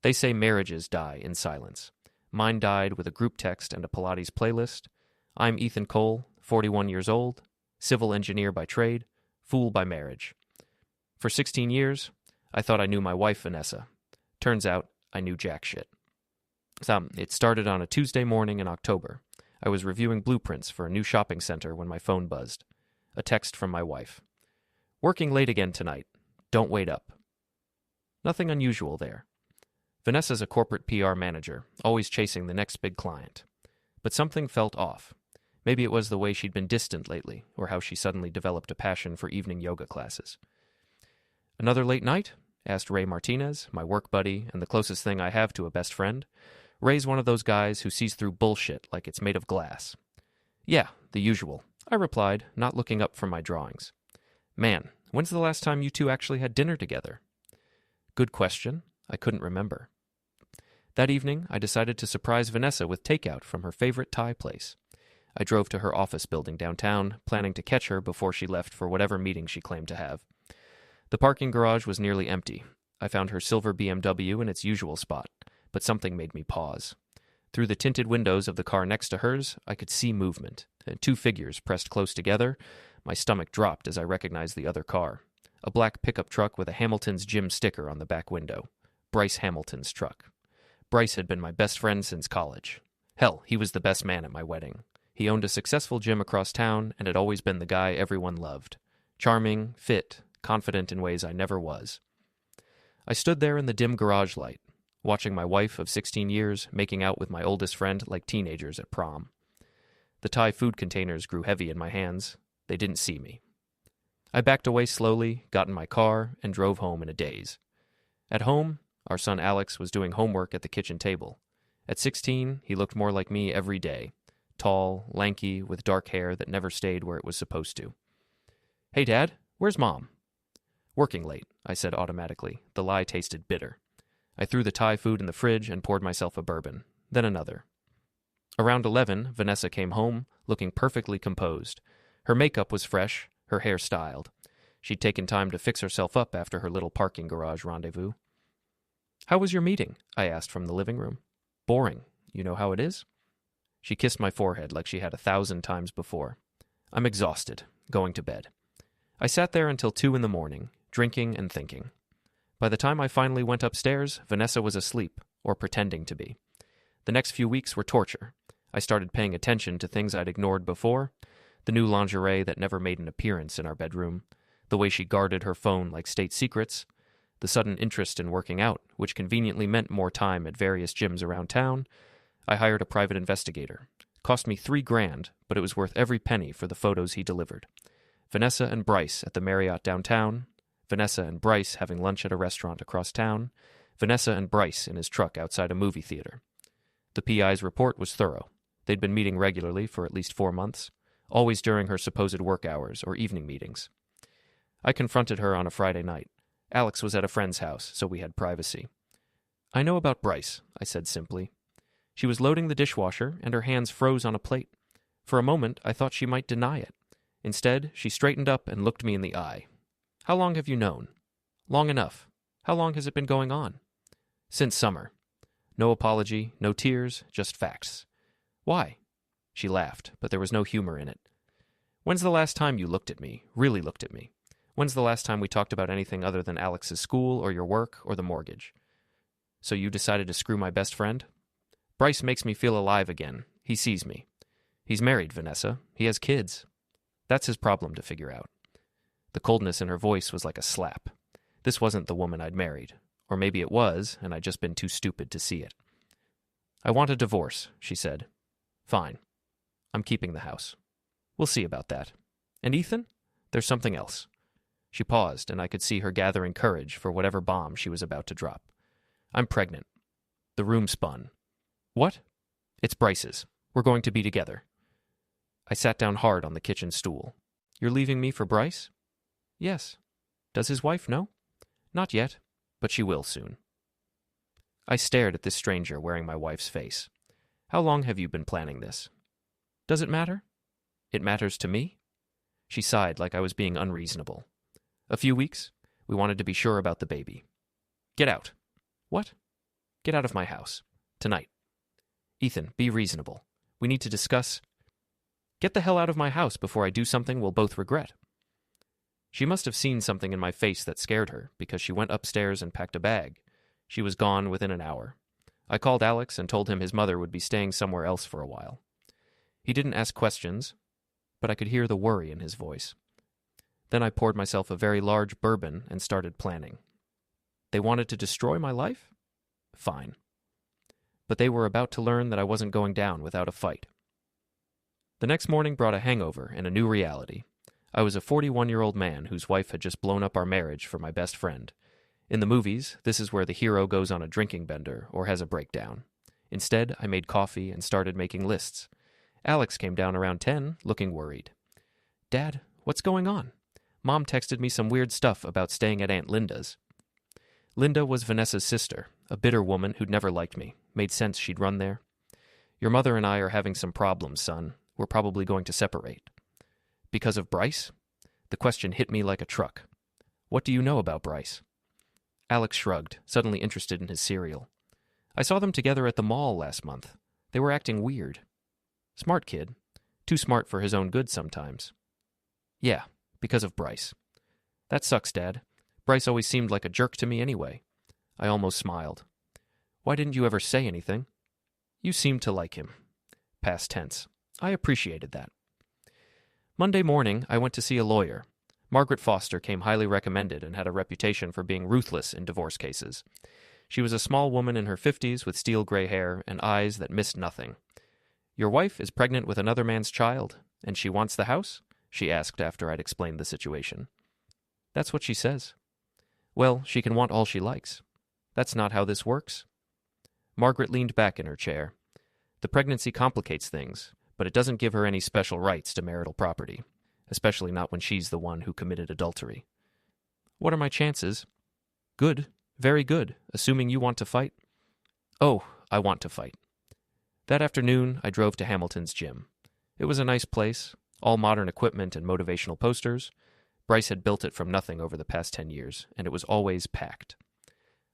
They say marriages die in silence. Mine died with a group text and a Pilates playlist. I'm Ethan Cole, 41 years old, civil engineer by trade, fool by marriage. For 16 years, I thought I knew my wife, Vanessa. Turns out, I knew jack shit. It started on a Tuesday morning in October. I was reviewing blueprints for a new shopping center when my phone buzzed. A text from my wife. Working late again tonight. Don't wait up. Nothing unusual there. Vanessa's a corporate PR manager, always chasing the next big client. But something felt off. Maybe it was the way she'd been distant lately, or how she suddenly developed a passion for evening yoga classes. Another late night? Asked Ray Martinez, my work buddy and the closest thing I have to a best friend. Ray's one of those guys who sees through bullshit like it's made of glass. Yeah, the usual, I replied, not looking up from my drawings. Man, when's the last time you two actually had dinner together? Good question. I couldn't remember. That evening, I decided to surprise Vanessa with takeout from her favorite Thai place. I drove to her office building downtown, planning to catch her before she left for whatever meeting she claimed to have. The parking garage was nearly empty. I found her silver BMW in its usual spot, but something made me pause. Through the tinted windows of the car next to hers, I could see movement. Two figures pressed close together. My stomach dropped as I recognized the other car. A black pickup truck with a Hamilton's gym sticker on the back window. Bryce Hamilton's truck. Bryce had been my best friend since college. Hell, he was the best man at my wedding. He owned a successful gym across town and had always been the guy everyone loved. Charming, fit, confident in ways I never was. I stood there in the dim garage light, watching my wife of 16 years making out with my oldest friend like teenagers at prom. The Thai food containers grew heavy in my hands. They didn't see me. I backed away slowly, got in my car, and drove home in a daze. At home, our son Alex was doing homework at the kitchen table. At 16, he looked more like me every day. Tall, lanky, with dark hair that never stayed where it was supposed to. Hey, Dad, where's Mom? Working late, I said automatically. The lie tasted bitter. I threw the Thai food in the fridge and poured myself a bourbon, then another. Around 11, Vanessa came home, looking perfectly composed. Her makeup was fresh, her hair styled. She'd taken time to fix herself up after her little parking garage rendezvous. How was your meeting? I asked from the living room. Boring. You know how it is? She kissed my forehead like she had 1,000 times before. I'm exhausted, going to bed. I sat there until 2 in the morning, drinking and thinking. By the time I finally went upstairs, Vanessa was asleep, or pretending to be. The next few weeks were torture. I started paying attention to things I'd ignored before. The new lingerie that never made an appearance in our bedroom. The way she guarded her phone like state secrets. The sudden interest in working out, which conveniently meant more time at various gyms around town. I hired a private investigator. Cost me $3,000, but it was worth every penny for the photos he delivered. Vanessa and Bryce at the Marriott downtown. Vanessa and Bryce having lunch at a restaurant across town. Vanessa and Bryce in his truck outside a movie theater. The PI's report was thorough. They'd been meeting regularly for at least 4 months, always during her supposed work hours or evening meetings. I confronted her on a Friday night. Alex was at a friend's house, so we had privacy. I know about Bryce, I said simply. She was loading the dishwasher, and her hands froze on a plate. For a moment, I thought she might deny it. Instead, she straightened up and looked me in the eye. How long have you known? Long enough. How long has it been going on? Since summer. No apology, no tears, just facts. Why? She laughed, but there was no humor in it. When's the last time you looked at me, really looked at me? When's the last time we talked about anything other than Alex's school or your work or the mortgage? So you decided to screw my best friend? Bryce makes me feel alive again. He sees me. He's married, Vanessa. He has kids. That's his problem to figure out. The coldness in her voice was like a slap. This wasn't the woman I'd married. Or maybe it was, and I'd just been too stupid to see it. I want a divorce, she said. Fine. I'm keeping the house. We'll see about that. And Ethan? There's something else. She paused, and I could see her gathering courage for whatever bomb she was about to drop. I'm pregnant. The room spun. What? It's Bryce's. We're going to be together. I sat down hard on the kitchen stool. You're leaving me for Bryce? Yes. Does his wife know? Not yet, but she will soon. I stared at this stranger wearing my wife's face. How long have you been planning this? Does it matter? It matters to me? She sighed like I was being unreasonable. A few weeks. We wanted to be sure about the baby. Get out. What? Get out of my house. Tonight. Ethan, be reasonable. We need to discuss. Get the hell out of my house before I do something we'll both regret. She must have seen something in my face that scared her, because she went upstairs and packed a bag. She was gone within an hour. I called Alex and told him his mother would be staying somewhere else for a while. He didn't ask questions, but I could hear the worry in his voice. Then I poured myself a very large bourbon and started planning. They wanted to destroy my life? Fine. But they were about to learn that I wasn't going down without a fight. The next morning brought a hangover and a new reality. I was a 41-year-old man whose wife had just blown up our marriage for my best friend. In the movies, this is where the hero goes on a drinking bender or has a breakdown. Instead, I made coffee and started making lists. Alex came down around 10, looking worried. Dad, what's going on? Mom texted me some weird stuff about staying at Aunt Linda's. Linda was Vanessa's sister, a bitter woman who'd never liked me. Made sense she'd run there. Your mother and I are having some problems, son. We're probably going to separate. Because of Bryce? The question hit me like a truck. What do you know about Bryce? Alex shrugged, suddenly interested in his cereal. I saw them together at the mall last month. They were acting weird. Smart kid. Too smart for his own good sometimes. Yeah, because of Bryce. That sucks, Dad. Bryce always seemed like a jerk to me anyway. I almost smiled. Why didn't you ever say anything? You seemed to like him. Past tense. I appreciated that. Monday morning, I went to see a lawyer. Margaret Foster came highly recommended and had a reputation for being ruthless in divorce cases. She was a small woman in her 50s with steel gray hair and eyes that missed nothing. Your wife is pregnant with another man's child, and she wants the house? She asked after I'd explained the situation. That's what she says. Well, she can want all she likes. That's not how this works. Margaret leaned back in her chair. The pregnancy complicates things, but it doesn't give her any special rights to marital property, especially not when she's the one who committed adultery. What are my chances? Good, very good, assuming you want to fight. Oh, I want to fight. That afternoon, I drove to Hamilton's gym. It was a nice place, all modern equipment and motivational posters. Bryce had built it from nothing over the past 10 years, and it was always packed.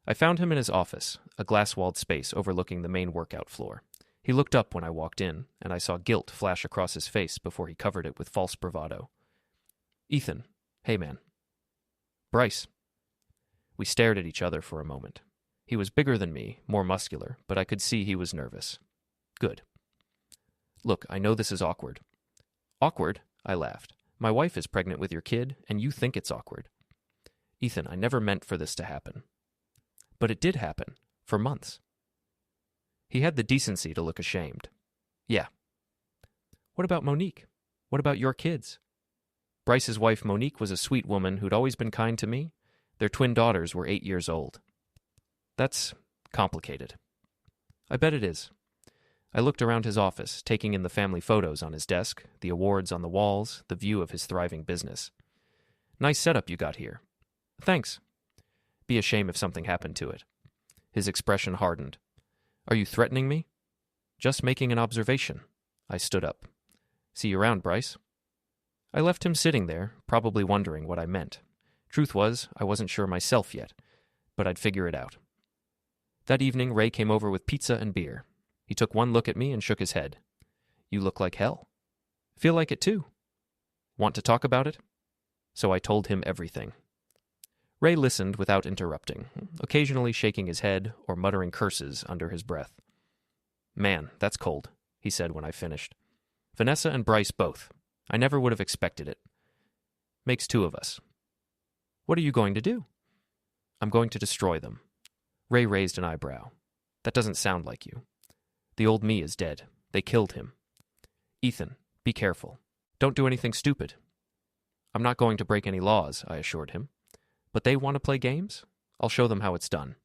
I found him in his office, a glass-walled space overlooking the main workout floor. He looked up when I walked in, and I saw guilt flash across his face before he covered it with false bravado. Ethan. Hey, man. Bryce. We stared at each other for a moment. He was bigger than me, more muscular, but I could see he was nervous. Good. Look, I know this is awkward. Awkward? I laughed. My wife is pregnant with your kid, and you think it's awkward. Ethan, I never meant for this to happen. But it did happen, for months. He had the decency to look ashamed. Yeah. What about Monique? What about your kids? Bryce's wife Monique was a sweet woman who'd always been kind to me. Their twin daughters were 8 years old. That's complicated. I bet it is. I looked around his office, taking in the family photos on his desk, the awards on the walls, the view of his thriving business. Nice setup you got here. Thanks. Be a shame if something happened to it. His expression hardened. Are you threatening me? Just making an observation. I stood up. See you around, Bryce. I left him sitting there, probably wondering what I meant. Truth was, I wasn't sure myself yet, but I'd figure it out. That evening, Ray came over with pizza and beer. He took one look at me and shook his head. You look like hell. Feel like it too. Want to talk about it? So I told him everything. Ray listened without interrupting, occasionally shaking his head or muttering curses under his breath. Man, that's cold, he said when I finished. Vanessa and Bryce both. I never would have expected it. Makes two of us. What are you going to do? I'm going to destroy them. Ray raised an eyebrow. That doesn't sound like you. The old me is dead. They killed him. Ethan, be careful. Don't do anything stupid. I'm not going to break any laws, I assured him. But they want to play games? I'll show them how it's done.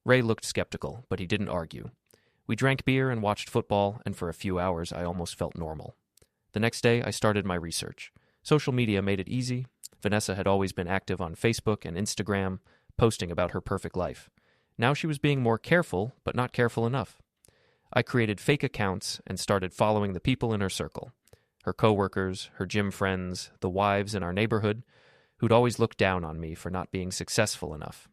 Ray looked skeptical, but he didn't argue. We drank beer and watched football, and for a few hours I almost felt normal. The next day I started my research. Social media made it easy. Vanessa had always been active on Facebook and Instagram, posting about her perfect life. Now she was being more careful, but not careful enough. I created fake accounts and started following the people in her circle. Her coworkers, her gym friends, the wives in our neighborhood, who'd always looked down on me for not being successful enough.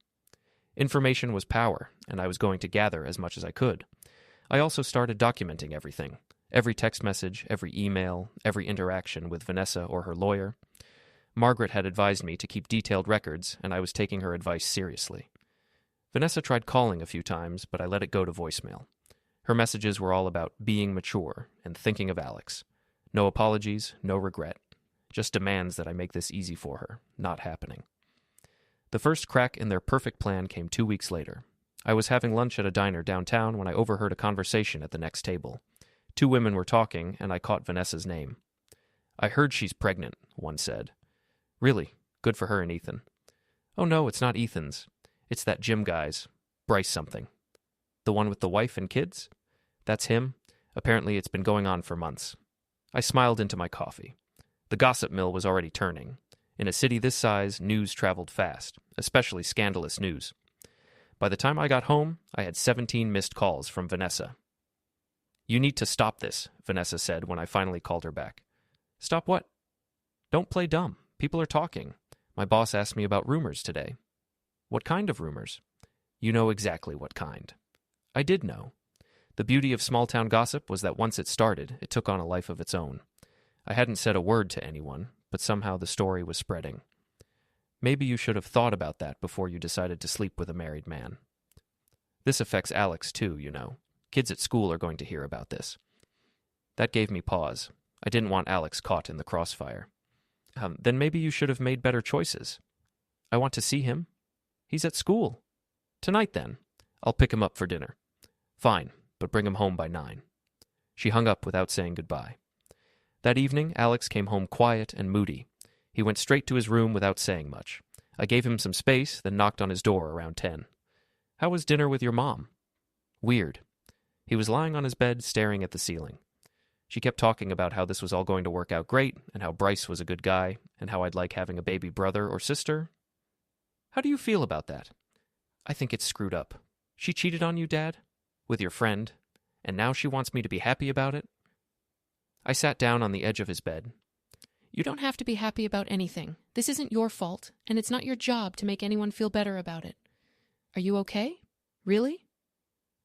Information was power, and I was going to gather as much as I could. I also started documenting everything. Every text message, every email, every interaction with Vanessa or her lawyer. Margaret had advised me to keep detailed records, and I was taking her advice seriously. Vanessa tried calling a few times, but I let it go to voicemail. Her messages were all about being mature and thinking of Alex. No apologies, no regret. Just demands that I make this easy for her. Not happening. The first crack in their perfect plan came 2 weeks later. I was having lunch at a diner downtown when I overheard a conversation at the next table. 2 women were talking, and I caught Vanessa's name. "I heard she's pregnant," one said. "Really? Good for her and Ethan." "Oh no, it's not Ethan's. It's that gym guy's. Bryce something." "The one with the wife and kids?" "That's him. Apparently it's been going on for months." I smiled into my coffee. The gossip mill was already turning. In a city this size, news traveled fast, especially scandalous news. By the time I got home, I had 17 missed calls from Vanessa. "You need to stop this," Vanessa said when I finally called her back. "Stop what?" "Don't play dumb. People are talking. My boss asked me about rumors today." "What kind of rumors?" "You know exactly what kind." I did know. The beauty of small-town gossip was that once it started, it took on a life of its own. I hadn't said a word to anyone, but somehow the story was spreading. Maybe you should have thought about that before you decided to sleep with a married man. This affects Alex too, you know. Kids at school are going to hear about this. That gave me pause. I didn't want Alex caught in the crossfire. Then maybe you should have made better choices. I want to see him. He's at school. Tonight, then. I'll pick him up for dinner. Fine, but bring him home by 9. She hung up without saying goodbye. That evening, Alex came home quiet and moody. He went straight to his room without saying much. I gave him some space, then knocked on his door around 10. "How was dinner with your mom?" "Weird." He was lying on his bed, staring at the ceiling. She kept talking about how this was all going to work out great, and how Bryce was a good guy, and how I'd like having a baby brother or sister. "How do you feel about that?" "I think it's screwed up. She cheated on you, Dad? With your friend? And now she wants me to be happy about it?" I sat down on the edge of his bed. "You don't have to be happy about anything. This isn't your fault, and it's not your job to make anyone feel better about it. Are you okay? Really?"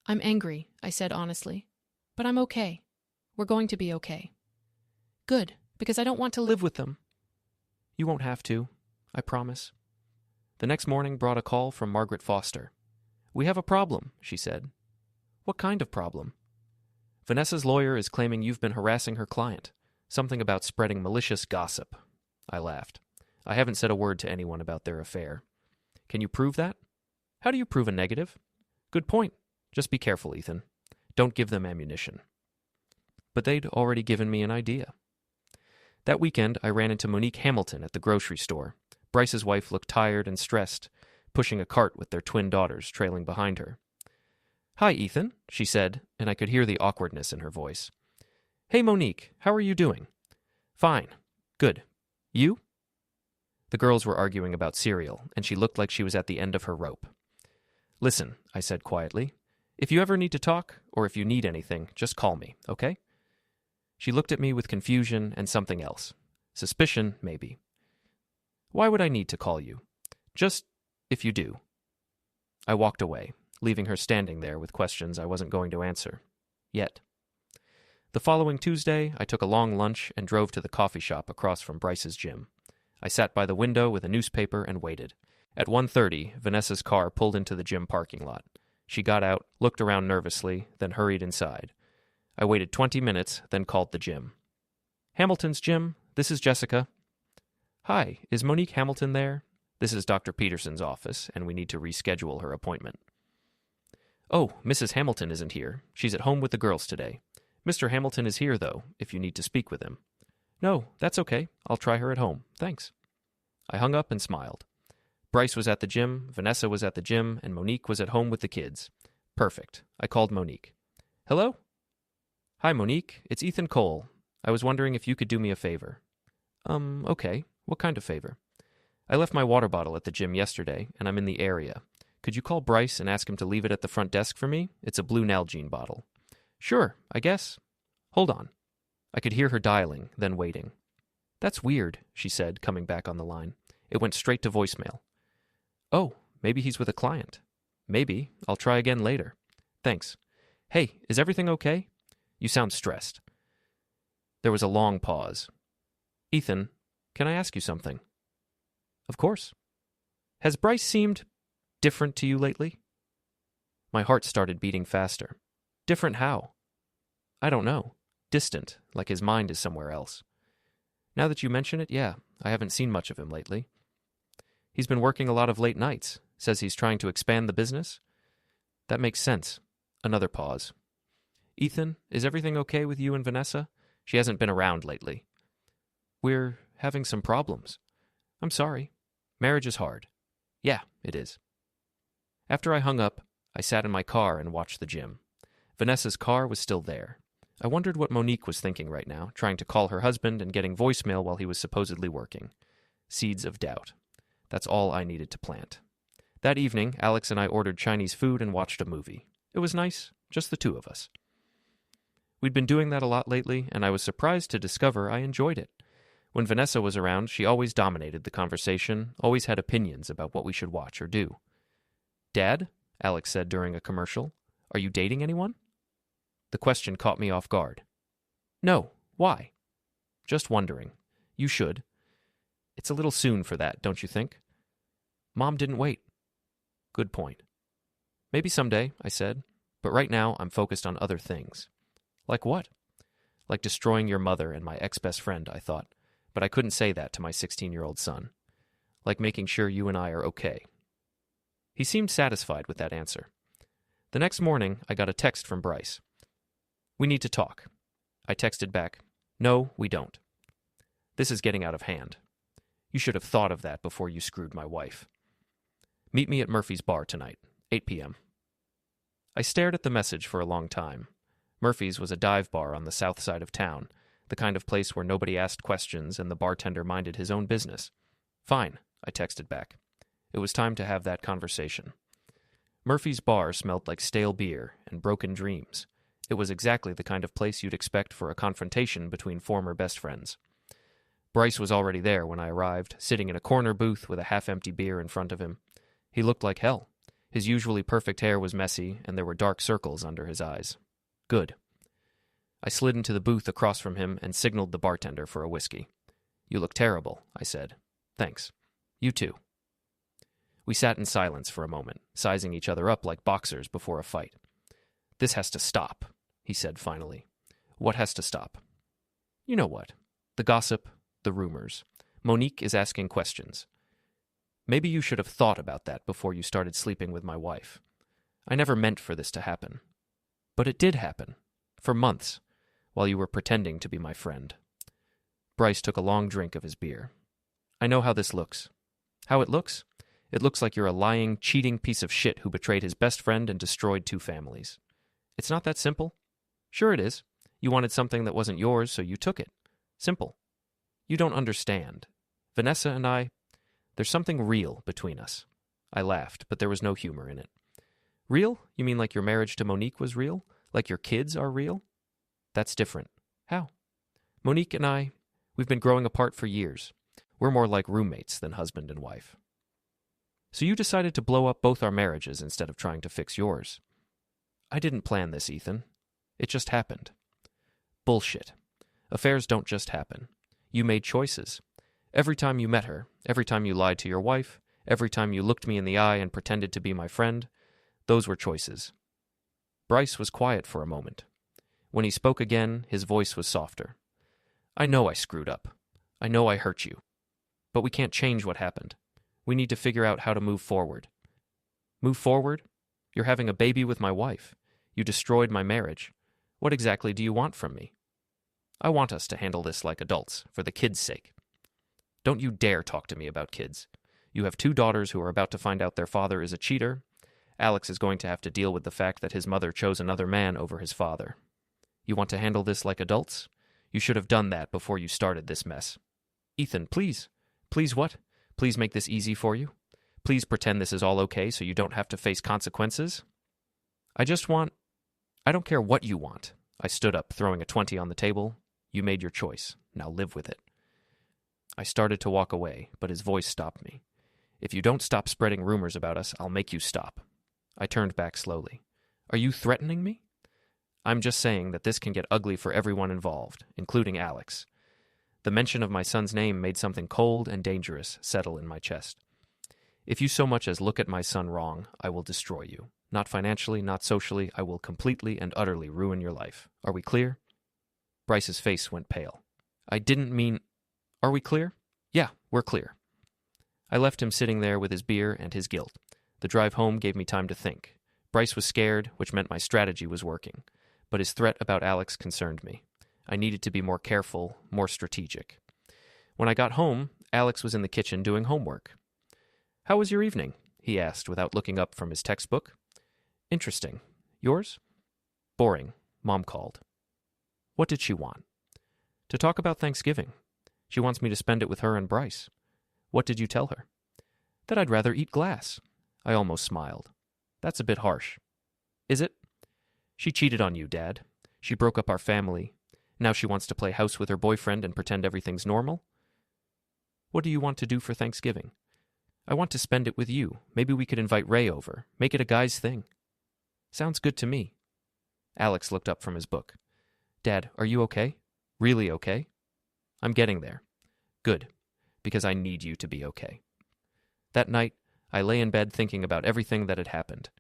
"I'm angry," I said honestly. "But I'm okay. We're going to be okay." "Good, because I don't want to live with them." "You won't have to, I promise." The next morning brought a call from Margaret Foster. "We have a problem," she said. "What kind of problem?" "Vanessa's lawyer is claiming you've been harassing her client. Something about spreading malicious gossip." I laughed. "I haven't said a word to anyone about their affair." "Can you prove that?" "How do you prove a negative?" "Good point. Just be careful, Ethan. Don't give them ammunition." But they'd already given me an idea. That weekend, I ran into Monique Hamilton at the grocery store. Bryce's wife looked tired and stressed, pushing a cart with their twin daughters trailing behind her. "Hi, Ethan," she said, and I could hear the awkwardness in her voice. "Hey, Monique, how are you doing?" "Fine. Good. You?" The girls were arguing about cereal, and she looked like she was at the end of her rope. "Listen," I said quietly. "If you ever need to talk, or if you need anything, just call me, okay?" She looked at me with confusion and something else. Suspicion, maybe. "Why would I need to call you?" "Just if you do." I walked away, leaving her standing there with questions I wasn't going to answer. Yet. The following Tuesday, I took a long lunch and drove to the coffee shop across from Bryce's gym. I sat by the window with a newspaper and waited. At 1:30, Vanessa's car pulled into the gym parking lot. She got out, looked around nervously, then hurried inside. I waited 20 minutes, then called the gym. "Hamilton's gym, this is Jessica." "Hi, is Monique Hamilton there?" "This is Dr. Peterson's office, and we need to reschedule her appointment." "Oh, Mrs. Hamilton isn't here. She's at home with the girls today. Mr. Hamilton is here, though, if you need to speak with him." "No, that's okay. I'll try her at home. Thanks." I hung up and smiled. Bryce was at the gym, Vanessa was at the gym, and Monique was at home with the kids. Perfect. I called Monique. "Hello?" "Hi, Monique. It's Ethan Cole. I was wondering if you could do me a favor." Okay. What kind of favor?" "I left my water bottle at the gym yesterday, and I'm in the area. Could you call Bryce and ask him to leave it at the front desk for me? It's a blue Nalgene bottle." "Sure, I guess. Hold on." I could hear her dialing, then waiting. "That's weird," she said, coming back on the line. It went straight to voicemail. "Oh, maybe he's with a client." Maybe. I'll try again later. Thanks. Hey, is everything okay? You sound stressed. There was a long pause. Ethan, can I ask you something? Of course. Has Bryce seemed different to you lately? My heart started beating faster. Different how? I don't know. Distant, like his mind is somewhere else. Now that you mention it, yeah, I haven't seen much of him lately. He's been working a lot of late nights. Says he's trying to expand the business. That makes sense. Another pause. Ethan, is everything okay with you and Vanessa? She hasn't been around lately. We're having some problems. I'm sorry. Marriage is hard. Yeah, it is. After I hung up, I sat in my car and watched the gym. Vanessa's car was still there. I wondered what Monique was thinking right now, trying to call her husband and getting voicemail while he was supposedly working. Seeds of doubt. That's all I needed to plant. That evening, Alex and I ordered Chinese food and watched a movie. It was nice, just the two of us. We'd been doing that a lot lately, and I was surprised to discover I enjoyed it. When Vanessa was around, she always dominated the conversation, always had opinions about what we should watch or do. Dad, Alex said during a commercial, are you dating anyone? The question caught me off guard. No, why? Just wondering. You should. It's a little soon for that, don't you think? Mom didn't wait. Good point. Maybe someday, I said, but right now I'm focused on other things. Like what? Like destroying your mother and my ex-best friend, I thought, but I couldn't say that to my 16-year-old son. Like making sure you and I are okay. He seemed satisfied with that answer. The next morning, I got a text from Bryce. We need to talk. I texted back, no, we don't. This is getting out of hand. You should have thought of that before you screwed my wife. Meet me at Murphy's bar tonight, 8 p.m. I stared at the message for a long time. Murphy's was a dive bar on the south side of town, the kind of place where nobody asked questions and the bartender minded his own business. Fine, I texted back. It was time to have that conversation. Murphy's bar smelled like stale beer and broken dreams. It was exactly the kind of place you'd expect for a confrontation between former best friends. Bryce was already there when I arrived, sitting in a corner booth with a half-empty beer in front of him. He looked like hell. His usually perfect hair was messy, and there were dark circles under his eyes. Good. I slid into the booth across from him and signaled the bartender for a whiskey. You look terrible, I said. Thanks. You too. We sat in silence for a moment, sizing each other up like boxers before a fight. This has to stop, he said finally. What has to stop? You know what. The gossip, the rumors. Monique is asking questions. Maybe you should have thought about that before you started sleeping with my wife. I never meant for this to happen. But it did happen. For months, while you were pretending to be my friend. Bryce took a long drink of his beer. I know how this looks. How it looks? It looks like you're a lying, cheating piece of shit who betrayed his best friend and destroyed 2 families. It's not that simple. Sure it is. You wanted something that wasn't yours, so you took it. Simple. You don't understand. Vanessa and I, there's something real between us. I laughed, but there was no humor in it. Real? You mean like your marriage to Monique was real? Like your kids are real? That's different. How? Monique and I, we've been growing apart for years. We're more like roommates than husband and wife. So you decided to blow up both our marriages instead of trying to fix yours. I didn't plan this, Ethan. It just happened. Bullshit. Affairs don't just happen. You made choices. Every time you met her, every time you lied to your wife, every time you looked me in the eye and pretended to be my friend, those were choices. Bryce was quiet for a moment. When he spoke again, his voice was softer. I know I screwed up. I know I hurt you. But we can't change what happened. We need to figure out how to move forward. Move forward? You're having a baby with my wife. You destroyed my marriage. What exactly do you want from me? I want us to handle this like adults, for the kids' sake. Don't you dare talk to me about kids. You have 2 daughters who are about to find out their father is a cheater. Alex is going to have to deal with the fact that his mother chose another man over his father. You want to handle this like adults? You should have done that before you started this mess. Ethan, please. Please what? Please make this easy for you? Please pretend this is all okay so you don't have to face consequences? I don't care what you want. I stood up, throwing a 20 on the table. You made your choice. Now live with it. I started to walk away, but his voice stopped me. If you don't stop spreading rumors about us, I'll make you stop. I turned back slowly. Are you threatening me? I'm just saying that this can get ugly for everyone involved, including Alex. The mention of my son's name made something cold and dangerous settle in my chest. If you so much as look at my son wrong, I will destroy you. Not financially, not socially, I will completely and utterly ruin your life. Are we clear? Bryce's face went pale. I didn't mean... Are we clear? Yeah, we're clear. I left him sitting there with his beer and his guilt. The drive home gave me time to think. Bryce was scared, which meant my strategy was working. But his threat about Alex concerned me. I needed to be more careful, more strategic. When I got home, Alex was in the kitchen doing homework. How was your evening? He asked without looking up from his textbook. Interesting. Yours? Boring, Mom called. What did she want? To talk about Thanksgiving. She wants me to spend it with her and Bryce. What did you tell her? That I'd rather eat glass. I almost smiled. That's a bit harsh. Is it? She cheated on you, Dad. She broke up our family. Now she wants to play house with her boyfriend and pretend everything's normal? What do you want to do for Thanksgiving? I want to spend it with you. Maybe we could invite Ray over. Make it a guy's thing. Sounds good to me. Alex looked up from his book. Dad, are you okay? Really okay? I'm getting there. Good, because I need you to be okay. That night, I lay in bed thinking about everything that had happened.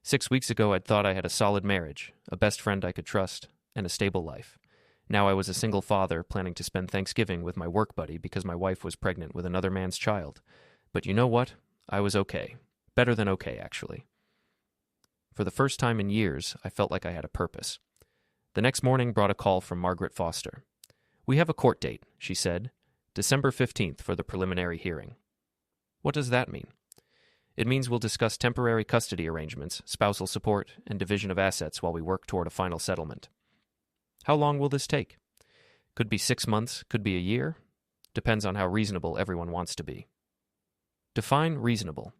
6 weeks ago, I'd thought I had a solid marriage, a best friend I could trust, and a stable life. Now I was a single father planning to spend Thanksgiving with my work buddy because my wife was pregnant with another man's child. But you know what? I was okay. Better than okay, actually. For the first time in years, I felt like I had a purpose. The next morning brought a call from Margaret Foster. We have a court date, she said, December 15th for the preliminary hearing. What does that mean? It means we'll discuss temporary custody arrangements, spousal support, and division of assets while we work toward a final settlement. How long will this take? Could be 6 months, could be a year. Depends on how reasonable everyone wants to be. Define reasonable.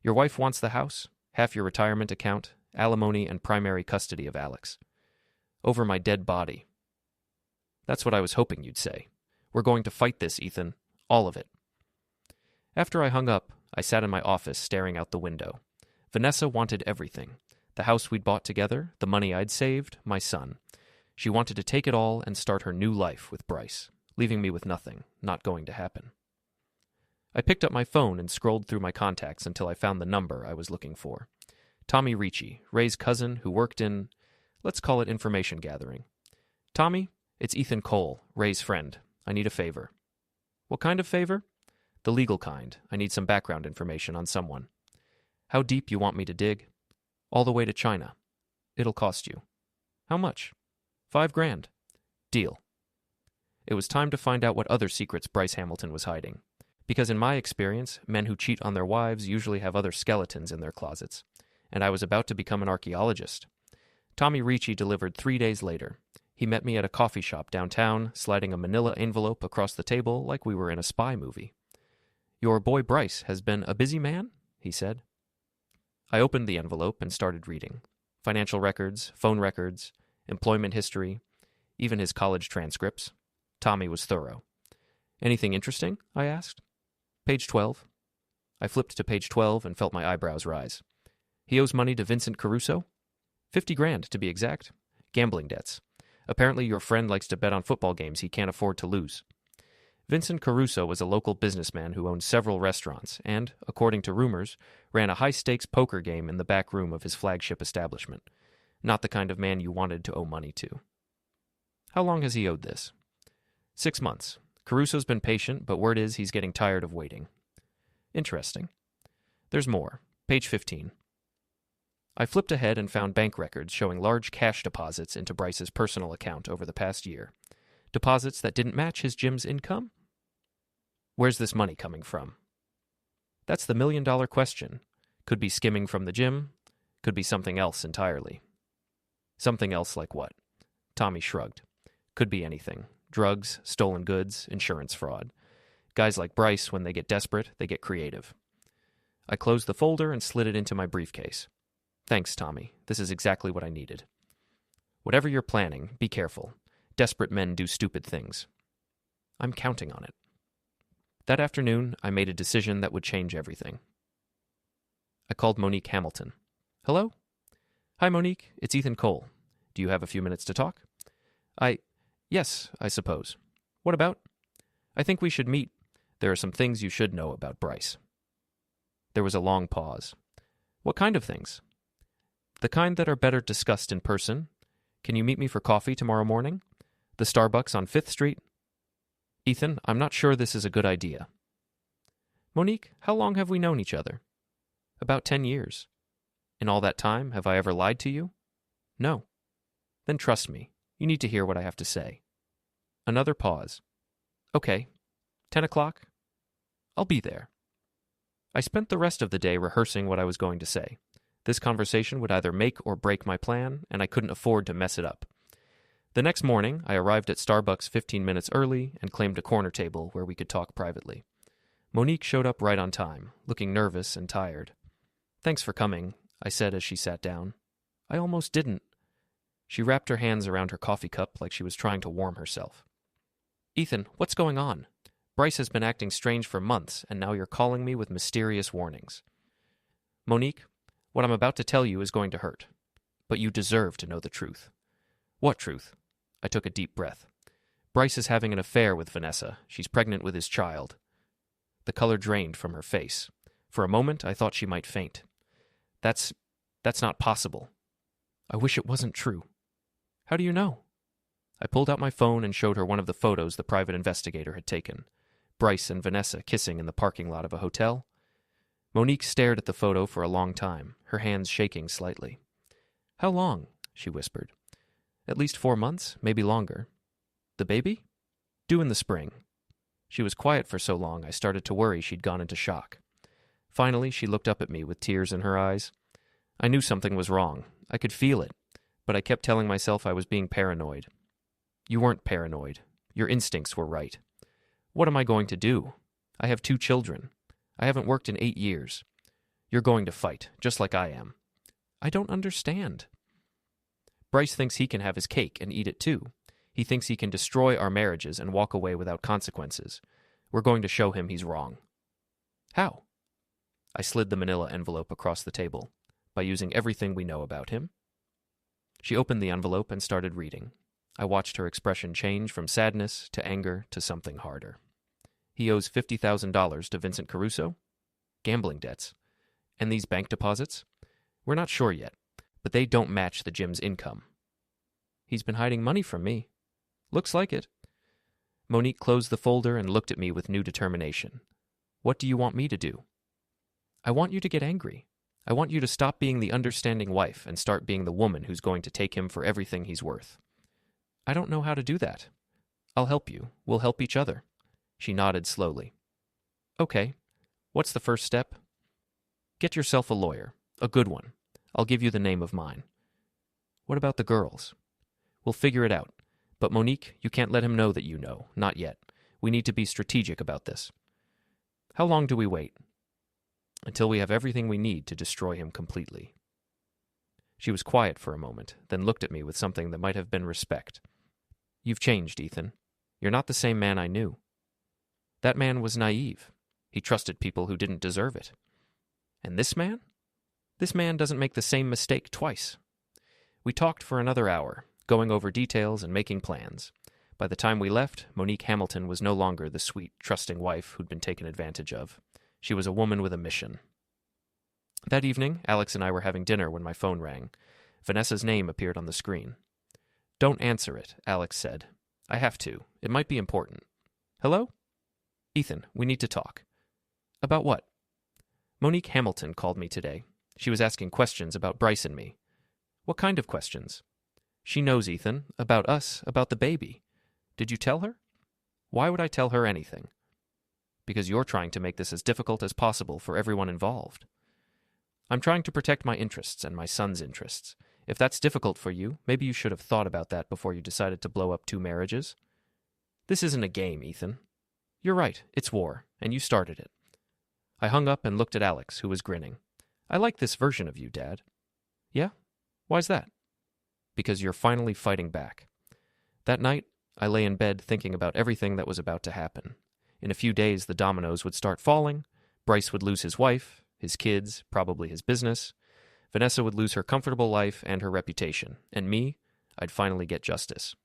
Your wife wants the house, half your retirement account, alimony, and primary custody of Alex. Over my dead body. That's what I was hoping you'd say. We're going to fight this, Ethan. All of it. After I hung up, I sat in my office staring out the window. Vanessa wanted everything. The house we'd bought together, the money I'd saved, my son. She wanted to take it all and start her new life with Bryce, leaving me with nothing, not going to happen. I picked up my phone and scrolled through my contacts until I found the number I was looking for. Tommy Ricci, Ray's cousin who worked in, let's call it information gathering. Tommy, it's Ethan Cole, Ray's friend. I need a favor. What kind of favor? The legal kind. I need some background information on someone. How deep you want me to dig? All the way to China. It'll cost you. How much? $5,000. Deal. It was time to find out what other secrets Bryce Hamilton was hiding. Because in my experience, men who cheat on their wives usually have other skeletons in their closets. And I was about to become an archaeologist. Tommy Ricci delivered 3 days later. He met me at a coffee shop downtown, sliding a manila envelope across the table like we were in a spy movie. Your boy Bryce has been a busy man, he said. I opened the envelope and started reading. Financial records, phone records, employment history, even his college transcripts. Tommy was thorough. Anything interesting? I asked. Page 12. I flipped to page 12 and felt my eyebrows rise. He owes money to Vincent Caruso? $50,000 to be exact. Gambling debts. Apparently your friend likes to bet on football games he can't afford to lose. Vincent Caruso was a local businessman who owned several restaurants and, according to rumors, ran a high-stakes poker game in the back room of his flagship establishment. Not the kind of man you wanted to owe money to. How long has he owed this? 6 months. Caruso's been patient, but word is he's getting tired of waiting. Interesting. There's more. Page 15. I flipped ahead and found bank records showing large cash deposits into Bryce's personal account over the past year. Deposits that didn't match his gym's income? Where's this money coming from? That's the million-dollar question. Could be skimming from the gym, could be something else entirely. Something else like what? Tommy shrugged. Could be anything. Drugs, stolen goods, insurance fraud. Guys like Bryce, when they get desperate, they get creative. I closed the folder and slid it into my briefcase. Thanks, Tommy. This is exactly what I needed. Whatever you're planning, be careful. Desperate men do stupid things. I'm counting on it. That afternoon, I made a decision that would change everything. I called Monique Hamilton. Hello? Hi, Monique. It's Ethan Cole. Do you have a few minutes to talk? Yes, I suppose. What about? I think we should meet. There are some things you should know about Bryce. There was a long pause. What kind of things? The kind that are better discussed in person. Can you meet me for coffee tomorrow morning? The Starbucks on 5th Street? Ethan, I'm not sure this is a good idea. Monique, how long have we known each other? About 10 years. In all that time, have I ever lied to you? No. Then trust me. You need to hear what I have to say. Another pause. Okay. 10 o'clock? I'll be there. I spent the rest of the day rehearsing what I was going to say. This conversation would either make or break my plan, and I couldn't afford to mess it up. The next morning, I arrived at Starbucks 15 minutes early and claimed a corner table where we could talk privately. Monique showed up right on time, looking nervous and tired. Thanks for coming, I said as she sat down. I almost didn't. She wrapped her hands around her coffee cup like she was trying to warm herself. Ethan, what's going on? Bryce has been acting strange for months, and now you're calling me with mysterious warnings. Monique, what I'm about to tell you is going to hurt. But you deserve to know the truth. What truth? I took a deep breath. Bryce is having an affair with Vanessa. She's pregnant with his child. The color drained from her face. For a moment, I thought she might faint. That's not possible. I wish it wasn't true. How do you know? I pulled out my phone and showed her one of the photos the private investigator had taken. Bryce and Vanessa kissing in the parking lot of a hotel. Monique stared at the photo for a long time, her hands shaking slightly. How long? She whispered. At least 4 months, maybe longer. The baby? Due in the spring. She was quiet for so long I started to worry she'd gone into shock. Finally, she looked up at me with tears in her eyes. I knew something was wrong. I could feel it, but I kept telling myself I was being paranoid. You weren't paranoid. Your instincts were right. What am I going to do? I have 2 children. I haven't worked in 8 years. You're going to fight, just like I am. I don't understand. Bryce thinks he can have his cake and eat it too. He thinks he can destroy our marriages and walk away without consequences. We're going to show him he's wrong. How? I slid the manila envelope across the table. By using everything we know about him. She opened the envelope and started reading. I watched her expression change from sadness to anger to something harder. He owes $50,000 to Vincent Caruso? Gambling debts. And these bank deposits? We're not sure yet, but they don't match the gym's income. He's been hiding money from me. Looks like it. Monique closed the folder and looked at me with new determination. What do you want me to do? I want you to get angry. I want you to stop being the understanding wife and start being the woman who's going to take him for everything he's worth. I don't know how to do that. I'll help you. We'll help each other. She nodded slowly. Okay. What's the first step? Get yourself a lawyer. A good one. I'll give you the name of mine. What about the girls? We'll figure it out. But Monique, you can't let him know that you know. Not yet. We need to be strategic about this. How long do we wait? Until we have everything we need to destroy him completely. She was quiet for a moment, then looked at me with something that might have been respect. You've changed, Ethan. You're not the same man I knew. That man was naive. He trusted people who didn't deserve it. And this man? This man doesn't make the same mistake twice. We talked for another hour, going over details and making plans. By the time we left, Monique Hamilton was no longer the sweet, trusting wife who'd been taken advantage of. She was a woman with a mission. That evening, Alex and I were having dinner when my phone rang. Vanessa's name appeared on the screen. Don't answer it, Alex said. I have to. It might be important. Hello? Ethan, we need to talk. About what? Monique Hamilton called me today. She was asking questions about Bryce and me. What kind of questions? She knows, Ethan, about us, about the baby. Did you tell her? Why would I tell her anything? Because you're trying to make this as difficult as possible for everyone involved. I'm trying to protect my interests and my son's interests. If that's difficult for you, maybe you should have thought about that before you decided to blow up 2 marriages. This isn't a game, Ethan. You're right, it's war, and you started it. I hung up and looked at Alex, who was grinning. I like this version of you, Dad. Yeah? Why's that? Because you're finally fighting back. That night, I lay in bed thinking about everything that was about to happen. In a few days, the dominoes would start falling. Bryce would lose his wife, his kids, probably his business. Vanessa would lose her comfortable life and her reputation, and me, I'd finally get justice.